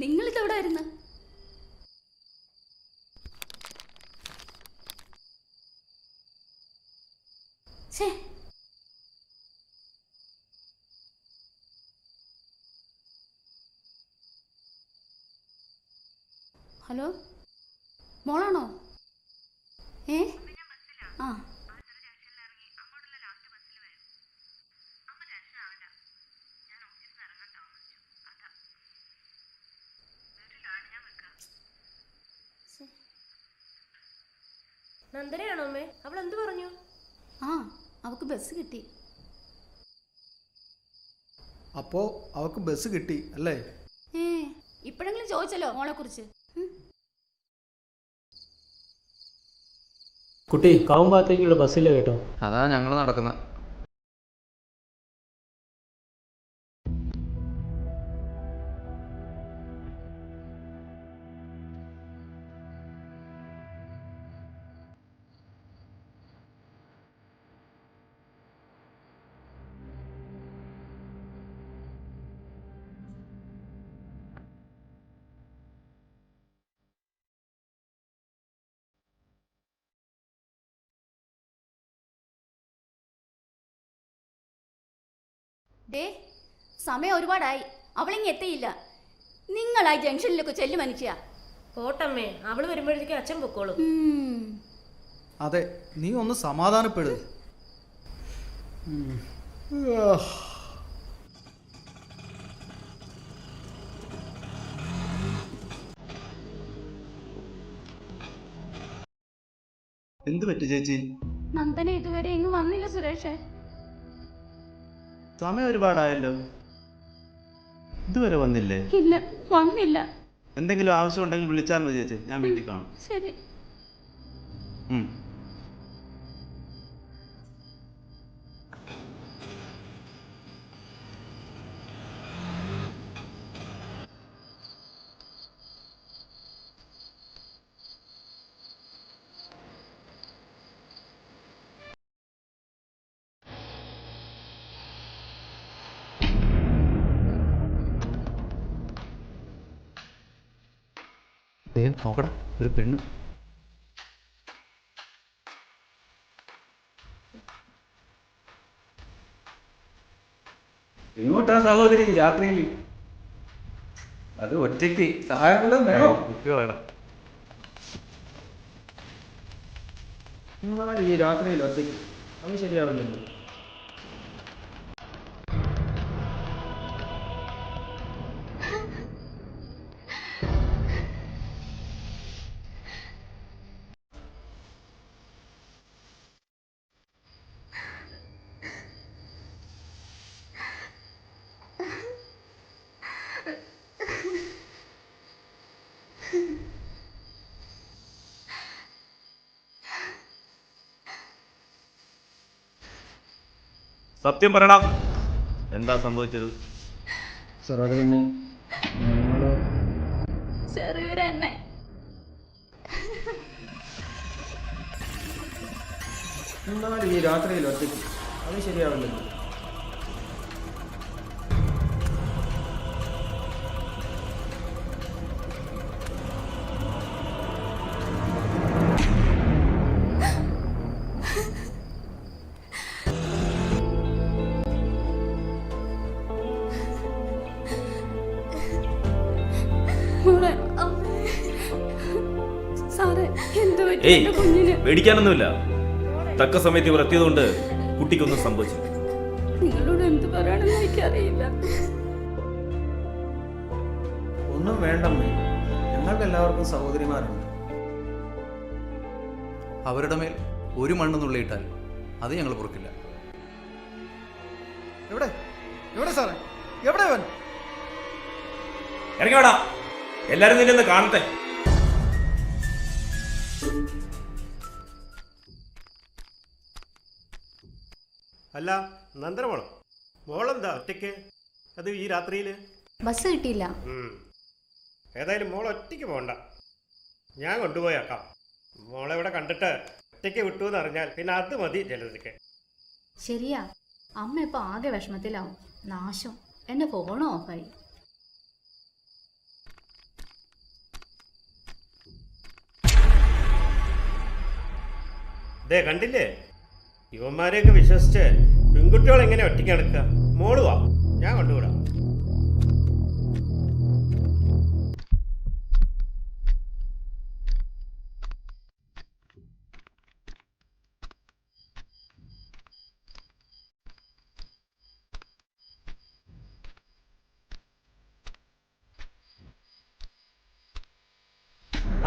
നിങ്ങളിതെവിടെ ആയിരുന്നു? ഹലോ, മോളാണോ? ആ, നന്ദനയാണോ അമ്മേ? അവൾ എന്ത് പറഞ്ഞു? അവക്ക് ബസ് കിട്ടി. അപ്പോ അവക്ക് ബസ് കിട്ടി അല്ലേ? ഇപ്പോഴെങ്കിലും ചോദിച്ചല്ലോ മോളെ കുറിച്ച്. കുട്ടി കാവും ഭാഗത്തേക്കുള്ള ബസ്സില്ല കേട്ടോ. അതാ ഞങ്ങൾ നടക്കുന്നത്. സമയം ഒരുപാടായി, അവളിങ്ങി എത്തിയില്ല. നിങ്ങൾ ആ ജംഗ്ഷനിലൊക്കെ ചെല്ലു മനുഷ്യ. പോട്ടമ്മേ, അവള് വരുമ്പോഴത്തേക്കും അച്ഛൻ പൊക്കോളും. അതെ, നീ ഒന്ന് സമാധാനപ്പെടു. എന്ത് പറ്റി ചേച്ചി? നന്ദന ഇതുവരെ ഇങ്ങ് വന്നില്ല സുരേഷേ. സമയം ഒരുപാടായല്ലോ, ഇതുവരെ വന്നില്ലേ? ഇല്ല, വന്നില്ല. എന്തെങ്കിലും ആവശ്യം ഉണ്ടെങ്കിൽ വിളിച്ചാൽ മതി ചേച്ചി, ഞാൻ വീട്ടിൽ കാണും. ശരി. നോക്കടാ, ഒരു പെണ്ണ്. എങ്ങോട്ടാ സഹോദരി രാത്രിയിൽ? അത് ഒറ്റയ്ക്ക് സഹായം കുട്ടികളാണ് ഈ രാത്രിയിൽ ഒറ്റയ്ക്ക്, അത് ശരിയാവില്ലല്ലോ. സത്യം പറയണം, എന്താ സംഭവിച്ചത്? ചെറിയൊരെണ്ണ ഈ രാത്രിയിൽ ഒറ്റയ്ക്ക്, അത് ശരിയാവില്ലല്ലോ. പേടിക്കാനൊന്നുമില്ല, തക്ക സമയത്ത് ഇവർ എത്തിയതുകൊണ്ട് കുട്ടിക്കൊന്നും സംഭവിച്ചു. നിങ്ങളോട് എന്ത് പറയണമെന്ന് എനിക്കറിയില്ല. ഒന്നും വേണ്ടമ്മേ, ഞങ്ങൾക്ക് എല്ലാവർക്കും സഹോദരിമാരുണ്ട്. അവരുടെ മേൽ ഒരു മണ്ണ് നുള്ളിയിട്ടാൽ അത് ഞങ്ങൾ പൊറുക്കില്ല. എവിടെ എവിടെ സാറേ, എവിടെ അവൻ? ഇറങ്ങി വേടാ, എല്ലാരും നിന്നെ കാണട്ടെ. അല്ല നന്ദന മോളെന്താ ഒറ്റയ്ക്ക്? അത് ഈ രാത്രിയിൽ ബസ് കിട്ടിയില്ല. ഏതായാലും മോൾ ഒറ്റയ്ക്ക് പോകണ്ട, ഞാൻ കൊണ്ടുപോയാക്കാം. മോളെ ഇവിടെ കണ്ടിട്ട് ഒറ്റയ്ക്ക് വിട്ടു എന്ന് അറിഞ്ഞാൽ പിന്നെ അത് മതി ജലതയ്ക്ക്. ശരിയാ, അമ്മ ഇപ്പൊ ആകെ വിഷമത്തിലാവും. നാശം, എന്റെ ഫോണും ഓഫായി. ദേ കണ്ടില്ലേ, യുവന്മാരെയൊക്കെ വിശ്വസിച്ച് പെൺകുട്ടികൾ എങ്ങനെ ഒറ്റയ്ക്ക് നടക്കുക? മോള് വാ, ഞാൻ കൊണ്ടുവിടാം.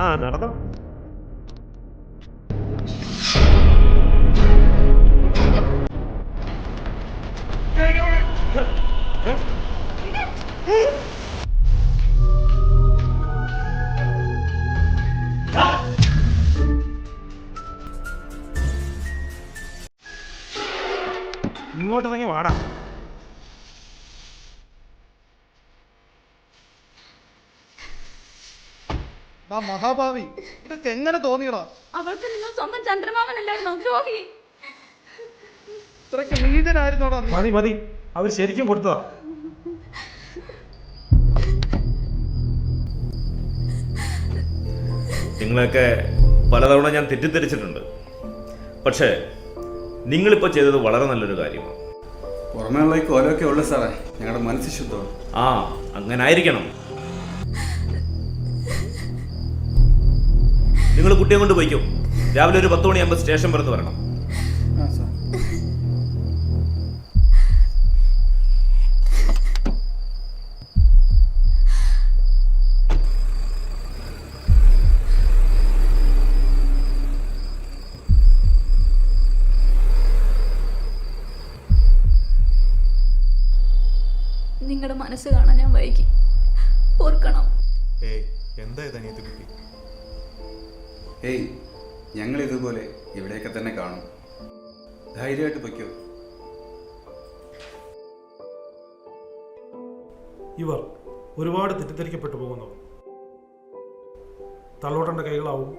ആ നടന്നോ. ഇങ്ങോട്ടിറങ്ങി വാടാ. മഹാഭാവി, ഇതൊക്കെ എങ്ങനെ തോന്നിയടാ? അവൾക്ക് നിങ്ങൾ സ്വന്തം ചന്ദ്രമാമനല്ലായിരുന്നോ ദ്രോഹി? ഇത്രയ്ക്ക് നീതനായിരുന്നോടാ നീ? മതി മതി, അവർ ശരിക്കും കൊടുത്തതാ. നിങ്ങളെയൊക്കെ പലതവണ ഞാൻ തെറ്റിദ്ധരിച്ചിട്ടുണ്ട്. പക്ഷേ നിങ്ങളിപ്പോൾ ചെയ്തത് വളരെ നല്ലൊരു കാര്യമാണ്. പുറമേയുള്ള കോലമൊക്കെ ഉള്ളു സാറേ, ഞങ്ങളുടെ മനസ്സ് ശുദ്ധമാണ്. ആ, അങ്ങനെ ആയിരിക്കണം. നിങ്ങൾ കുട്ടിയെ കൊണ്ട് പോയിക്കോ. രാവിലെ ഒരു 10 മണിയാകുമ്പോൾ സ്റ്റേഷൻ പുറത്ത് വരണം. ആ സാർ. നിങ്ങളുടെ മനസ്സ് കാണാൻ ഞാൻ വൈകി, ഓർക്കണം. ഏയ്, ഞങ്ങൾ ഇതുപോലെ ഇവിടെയൊക്കെ തന്നെ കാണും. ധൈര്യമായിട്ട് പൊയ്ക്കോ. ഇവർ ഒരുപാട് തെറ്റിദ്ധരിക്കപ്പെട്ടു പോകുന്നു. തള്ളോട്ടൻ്റെ കൈകളാവും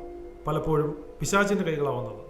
പലപ്പോഴും പിശാചിൻ്റെ കൈകളാവുന്നത്.